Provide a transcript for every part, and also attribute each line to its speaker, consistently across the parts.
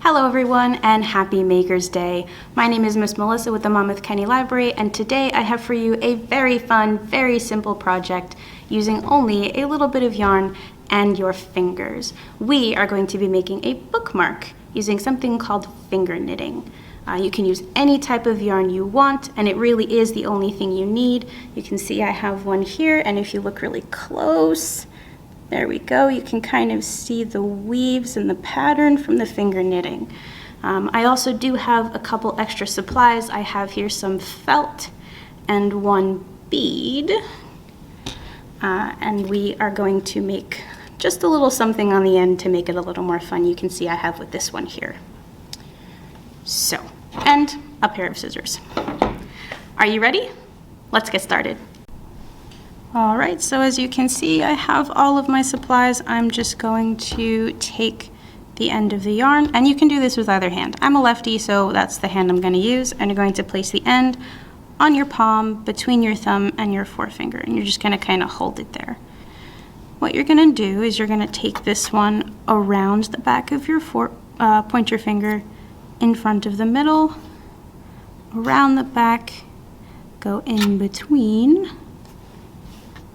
Speaker 1: Hello everyone and happy Maker's Day. My name is Miss Melissa with the Monmouth County Library, and today I have for you a very fun, very simple project using only a little bit of yarn and your fingers. We are going to be making a bookmark using something called finger knitting. You can use any type of yarn you want, and it really is the only thing you need. You can see I have one here, and if you look really close, there we go. You can kind of see the weaves and the pattern from the finger knitting. I also do have a couple extra supplies. I have here some felt and one bead. And we are going to make just a little something on the end to make it a little more fun. You can see I have with this one here. So, and a pair of scissors. Are you ready? Let's get started. All right, so as you can see, I have all of my supplies. I'm just going to take the end of the yarn, and you can do this with either hand. I'm a lefty, so that's the hand I'm going to use, and you're going to place the end on your palm between your thumb and your forefinger, and you're just going to kind of hold it there. What you're going to do is you're going to take this one around the back of your pointer finger, in front of the middle, around the back, go in between,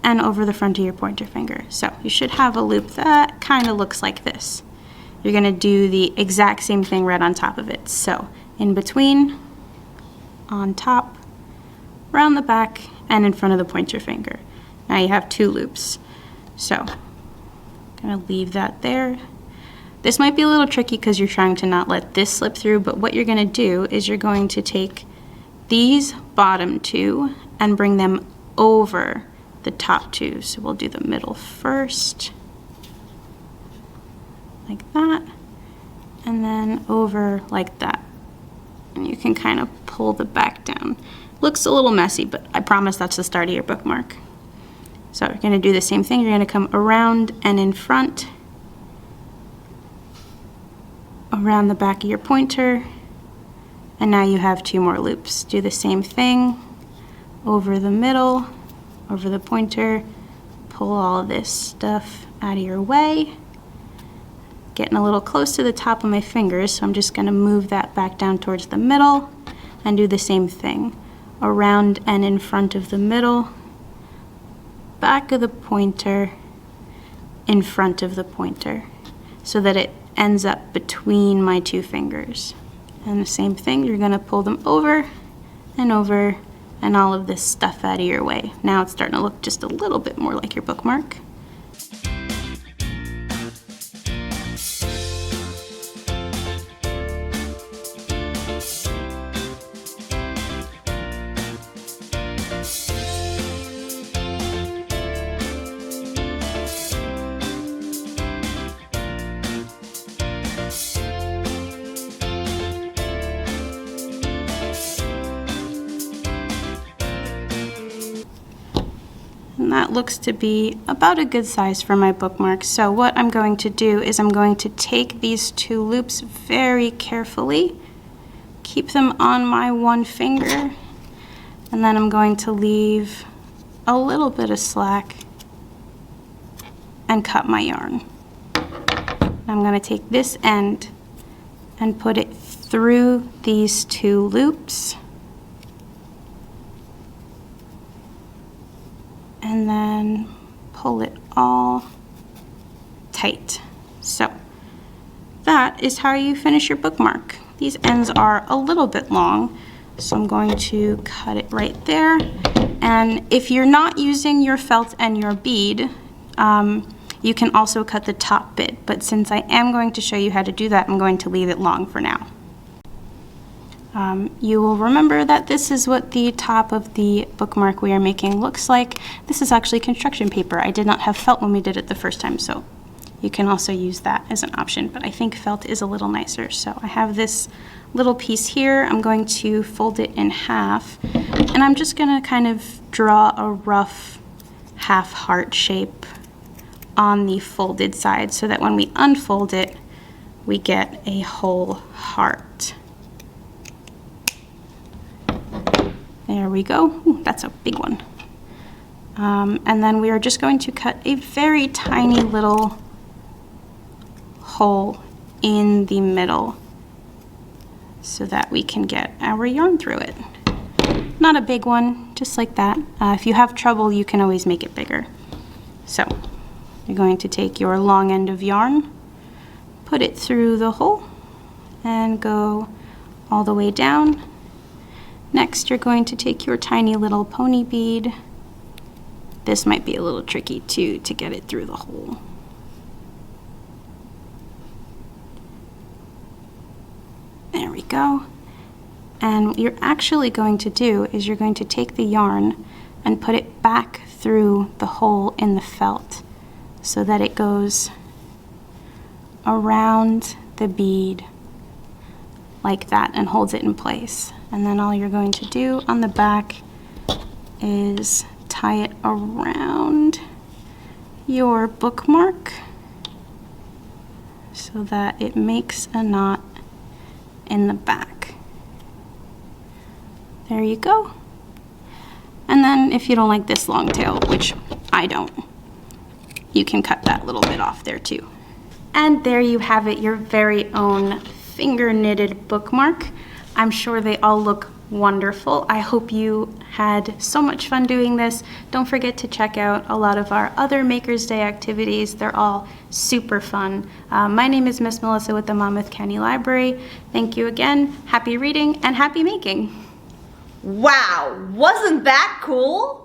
Speaker 1: and over the front of your pointer finger. So you should have a loop that kind of looks like this. You're going to do the exact same thing right on top of it. So in between, on top, around the back, and in front of the pointer finger. Now you have two loops. So I'm going to leave that there. This might be a little tricky because you're trying to not let this slip through, but what you're going to do is you're going to take these bottom two and bring them over the top two. So we'll do the middle first, like that, and then over like that. And you can kind of pull the back down. Looks a little messy, but I promise that's the start of your bookmark. So you're going to do the same thing. You're going to come around and in front, around the back of your pointer, and now you have two more loops. Do the same thing over the middle, over the pointer, pull all this stuff out of your way. Getting a little close to the top of my fingers, so I'm just going to move that back down towards the middle and do the same thing. Around and in front of the middle, back of the pointer, in front of the pointer, so that it ends up between my two fingers. And the same thing, you're going to pull them over and all of this stuff out of your way. Now it's starting to look just a little bit more like your bookmark. And that looks to be about a good size for my bookmark. So what I'm going to do is I'm going to take these two loops very carefully, keep them on my one finger, and then I'm going to leave a little bit of slack and cut my yarn. I'm going to take this end and put it through these two loops, and then pull it all tight. So that is how you finish your bookmark. These ends are a little bit long, so I'm going to cut it right there. And if you're not using your felt and your bead, you can also cut the top bit, but since I am going to show you how to do that, I'm going to leave it long for now. You will remember that this is what the top of the bookmark we are making looks like. This is actually construction paper. I did not have felt when we did it the first time, so you can also use that as an option, but I think felt is a little nicer. So I have this little piece here. I'm going to fold it in half, and I'm just going to kind of draw a rough half heart shape on the folded side so that when we unfold it, we get a whole heart. There we go. Ooh, that's a big one. And then we are just going to cut a very tiny little hole in the middle so that we can get our yarn through it. Not a big one, just like that. If you have trouble, you can always make it bigger. So you're going to take your long end of yarn, put it through the hole, and go all the way down. Next, you're going to take your tiny little pony bead. This might be a little tricky too to get it through the hole. There we go. And what you're actually going to do is you're going to take the yarn and put it back through the hole in the felt so that it goes around the bead like that and holds it in place. And then all you're going to do on the back is tie it around your bookmark so that it makes a knot in the back. There you go. And then if you don't like this long tail, which I don't, you can cut that little bit off there too. And there you have it, your very own finger knitted bookmark. I'm sure they all look wonderful. I hope you had so much fun doing this. Don't forget to check out a lot of our other Maker's Day activities. They're all super fun. My name is Miss Melissa with the Monmouth County Library. Thank you again. Happy reading and happy making.
Speaker 2: Wow, wasn't that cool?